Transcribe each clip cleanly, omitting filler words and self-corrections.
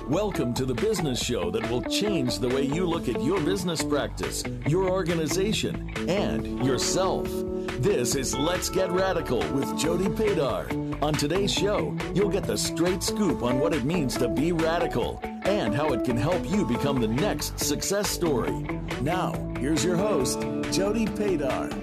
Welcome to the business show that will change the way you look at your business practice, your organization, and yourself. This is Let's Get Radical with Jody Padar. On today's show, you'll get the straight scoop on what it means to be radical and how it can help you become the next success story. Now, here's your host, Jody Padar.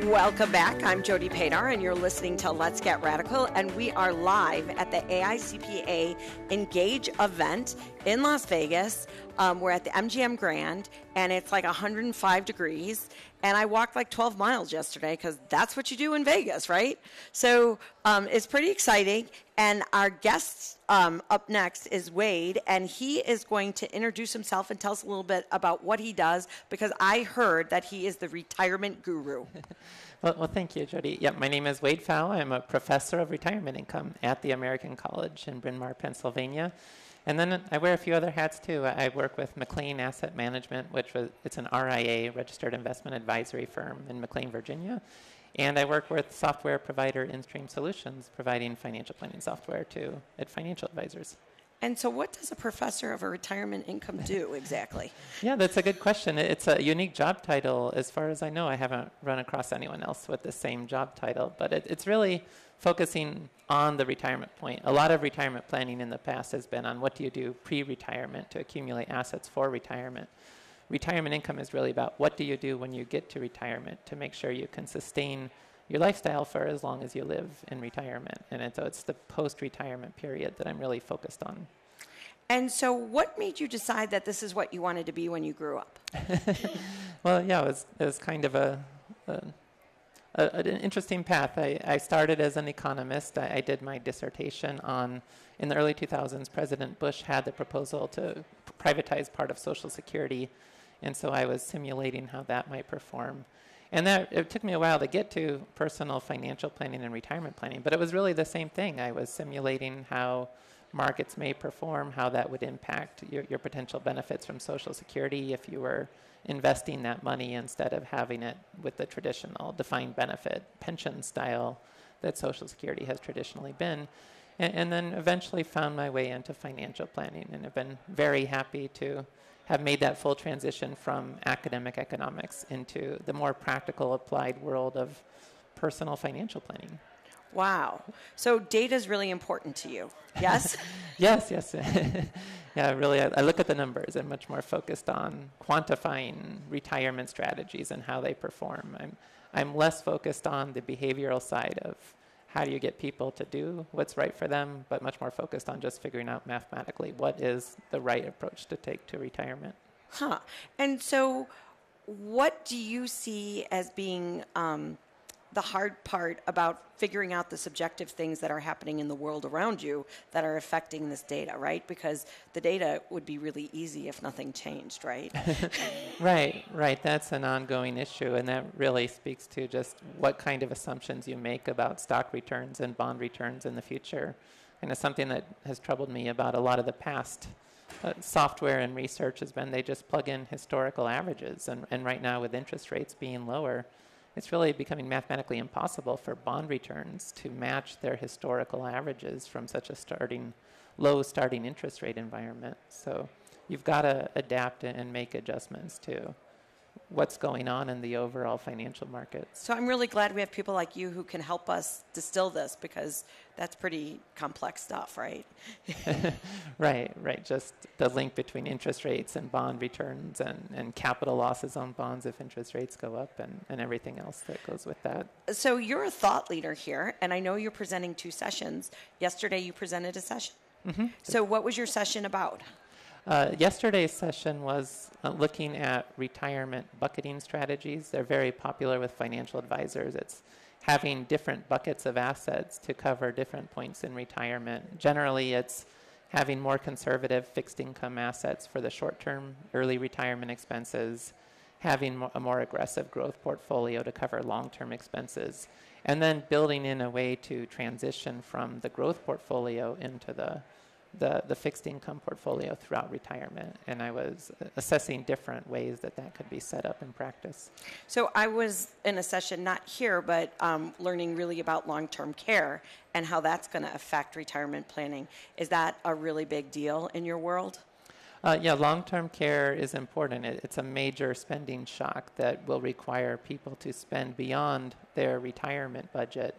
Welcome back. I'm Jody Padar, and you're listening to Let's Get Radical, and we are live at the AICPA Engage event in Las Vegas. We're at the MGM Grand, and it's like 105 degrees, and I walked like 12 miles yesterday because that's what you do in Vegas, right? So it's pretty exciting, and our guest up next is Wade, and he is going to introduce himself and tell us a little bit about what he does, because I heard that he is the retirement guru. Well, thank you, Jody. Yep, my name is Wade Pfau. I'm a professor of retirement income at the American College in Bryn Mawr, Pennsylvania. And then I wear a few other hats, too. I work with McLean Asset Management, it's an RIA, Registered Investment Advisory Firm in McLean, Virginia. And I work with software provider InStream Solutions, providing financial planning software to financial advisors. And so what does a professor of a retirement income do exactly? Yeah, that's a good question. It's a unique job title. As far as I know, I haven't run across anyone else with the same job title, but it's really focusing on the retirement point. A lot of retirement planning in the past has been on what do you do pre-retirement to accumulate assets for retirement. Retirement income is really about what do you do when you get to retirement to make sure you can sustain your lifestyle for as long as you live in retirement. And so it's the post-retirement period that I'm really focused on. And so what made you decide that this is what you wanted to be when you grew up? Well, yeah, it was kind of an interesting path. I started as an economist. I did my dissertation in the early 2000s, President Bush had the proposal to privatize part of Social Security. And so I was simulating how that might perform. And it took me a while to get to personal financial planning and retirement planning, but it was really the same thing. I was simulating how markets may perform, how that would impact your potential benefits from Social Security if you were investing that money instead of having it with the traditional defined benefit pension style that Social Security has traditionally been. And then eventually found my way into financial planning, and have been very happy to have made that full transition from academic economics into the more practical applied world of personal financial planning. Wow. So data is really important to you, yes? Yes. Yeah, really, I look at the numbers. I'm much more focused on quantifying retirement strategies and how they perform. I'm less focused on the behavioral side of how do you get people to do what's right for them, but much more focused on just figuring out mathematically what is the right approach to take to retirement. Huh. And so what do you see as being the hard part about figuring out the subjective things that are happening in the world around you that are affecting this data, right? Because the data would be really easy if nothing changed, right? Right. That's an ongoing issue, and that really speaks to just what kind of assumptions you make about stock returns and bond returns in the future. And it's something that has troubled me about a lot of the past software and research has been they just plug in historical averages. And right now with interest rates being lower, it's really becoming mathematically impossible for bond returns to match their historical averages from such a low starting interest rate environment. So you've got to adapt and make adjustments to what's going on in the overall financial markets. So I'm really glad we have people like you who can help us distill this, because that's pretty complex stuff, right? Right. Just the link between interest rates and bond returns and capital losses on bonds if interest rates go up and everything else that goes with that. So you're a thought leader here, and I know you're presenting 2 sessions. Yesterday you presented a session. Mm-hmm. So what was your session about? Yesterday's session was looking at retirement bucketing strategies. They're very popular with financial advisors. It's having different buckets of assets to cover different points in retirement. Generally, it's having more conservative fixed income assets for the short-term early retirement expenses, having a more aggressive growth portfolio to cover long-term expenses, and then building in a way to transition from the growth portfolio into the the fixed income portfolio throughout retirement. And I was assessing different ways that could be set up in practice. So I was in a session, not here, but learning really about long-term care and how that's going to affect retirement planning. Is that a really big deal in your world? Yeah, long-term care is important. It's a major spending shock that will require people to spend beyond their retirement budget.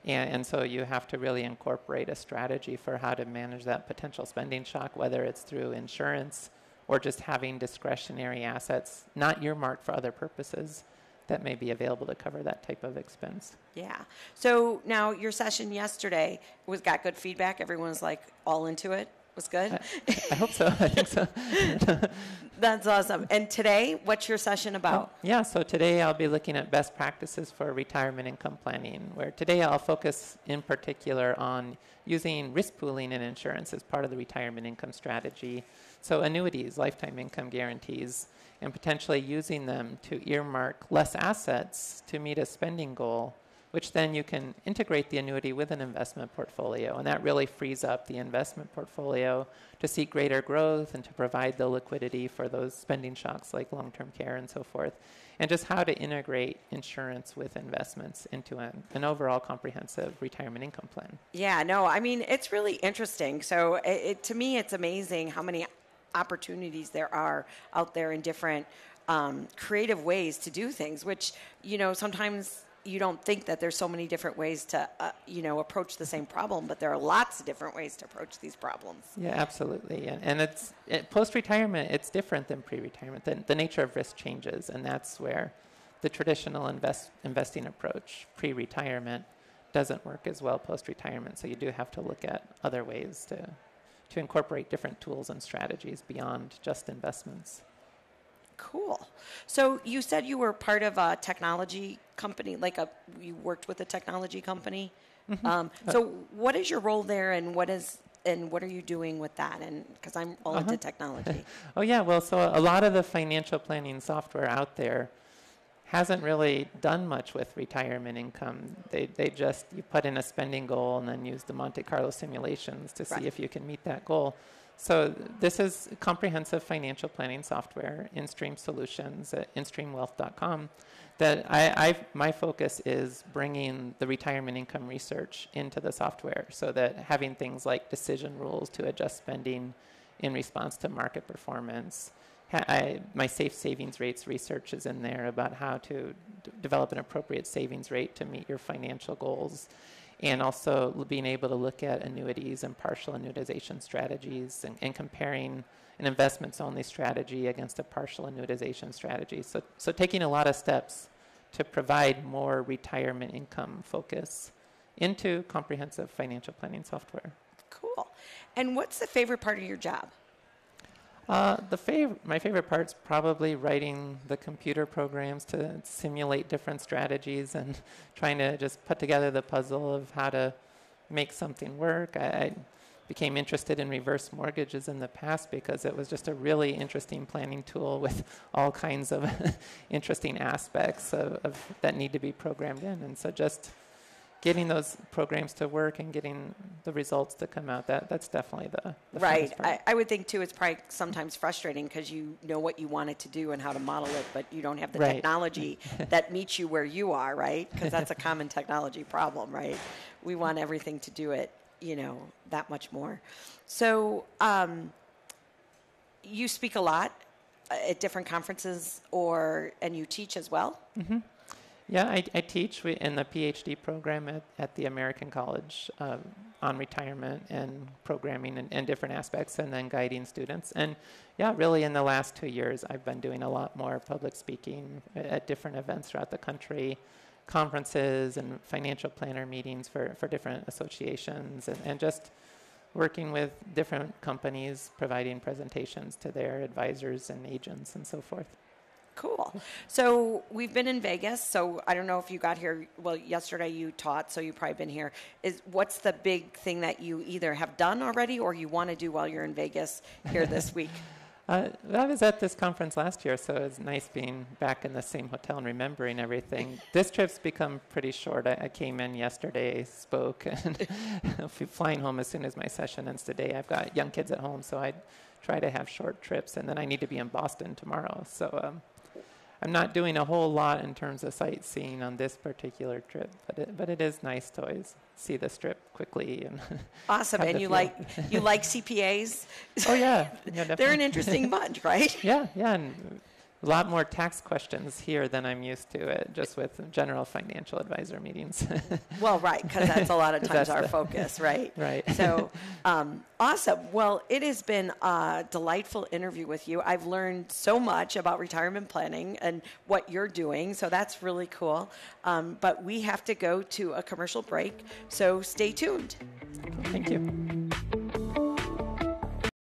And so you have to really incorporate a strategy for how to manage that potential spending shock, whether it's through insurance or just having discretionary assets not earmarked for other purposes that may be available to cover that type of expense. Yeah. So now your session yesterday got good feedback. Everyone was like all into it. Was good? I hope so. I think so. That's awesome. And today, what's your session about? Yeah, so today I'll be looking at best practices for retirement income planning, where today I'll focus in particular on using risk pooling and insurance as part of the retirement income strategy. So annuities, lifetime income guarantees, and potentially using them to earmark less assets to meet a spending goal, which then you can integrate the annuity with an investment portfolio. And that really frees up the investment portfolio to seek greater growth and to provide the liquidity for those spending shocks like long-term care and so forth. And just how to integrate insurance with investments into an overall comprehensive retirement income plan. Yeah, no, I mean, it's really interesting. So to me, it's amazing how many opportunities there are out there in different creative ways to do things, which, sometimes you don't think that there's so many different ways to, approach the same problem, but there are lots of different ways to approach these problems. Yeah, absolutely. And post-retirement, it's different than pre-retirement. The nature of risk changes, and that's where the traditional investing approach, pre-retirement, doesn't work as well post-retirement. So you do have to look at other ways to incorporate different tools and strategies beyond just investments. Cool. So you said you were part of a technology company, you worked with a technology company. Mm-hmm. So what is your role there, and what are you doing with that? And because I'm all into technology. Oh yeah, well, so a lot of the financial planning software out there hasn't really done much with retirement income. They just, you put in a spending goal and then use the Monte Carlo simulations to see if you can meet that goal. So this is comprehensive financial planning software, InStream Solutions at instreamwealth.com, that my focus is bringing the retirement income research into the software so that having things like decision rules to adjust spending in response to market performance. My safe savings rates research is in there about how to develop an appropriate savings rate to meet your financial goals. And also being able to look at annuities and partial annuitization strategies and comparing an investments-only strategy against a partial annuitization strategy. So taking a lot of steps to provide more retirement income focus into comprehensive financial planning software. Cool. And what's the favorite part of your job? My favorite part's probably writing the computer programs to simulate different strategies and trying to just put together the puzzle of how to make something work. I became interested in reverse mortgages in the past because it was just a really interesting planning tool with all kinds of interesting aspects of that need to be programmed in. And so just getting those programs to work and getting the results to come out, that's definitely the right. part. I would think, too, it's probably sometimes frustrating because you know what you want it to do and how to model it, but you don't have the technology that meets you where you are, right? Because that's a common technology problem, right? We want everything to do it, that much more. So you speak a lot at different conferences and you teach as well? Mm-hmm. Yeah, I teach in the PhD program at the American College on retirement and programming and different aspects, and then guiding students. And yeah, really in the last 2 years, I've been doing a lot more public speaking at different events throughout the country, conferences and financial planner meetings for different associations, and just working with different companies, providing presentations to their advisors and agents and so forth. Cool. So we've been in Vegas. So I don't know if you got here. Well, yesterday you taught, so you've probably been here. What's the big thing that you either have done already or you want to do while you're in Vegas here this week? I was at this conference last year, so it was nice being back in the same hotel and remembering everything. This trip's become pretty short. I came in yesterday, spoke, and I'll be flying home as soon as my session ends today. I've got young kids at home, so I try to have short trips, and then I need to be in Boston tomorrow. So I'm not doing a whole lot in terms of sightseeing on this particular trip, but it is nice to always see the strip quickly. And awesome. And you like CPAs? Oh, yeah. Yeah, they're an interesting bunch, right? Yeah, and a lot more tax questions here than I'm used to, just with general financial advisor meetings. Well, right, because that's a lot of times our focus, right? Right. So, awesome. Well, it has been a delightful interview with you. I've learned so much about retirement planning and what you're doing, so that's really cool. But we have to go to a commercial break, so stay tuned. Thank you.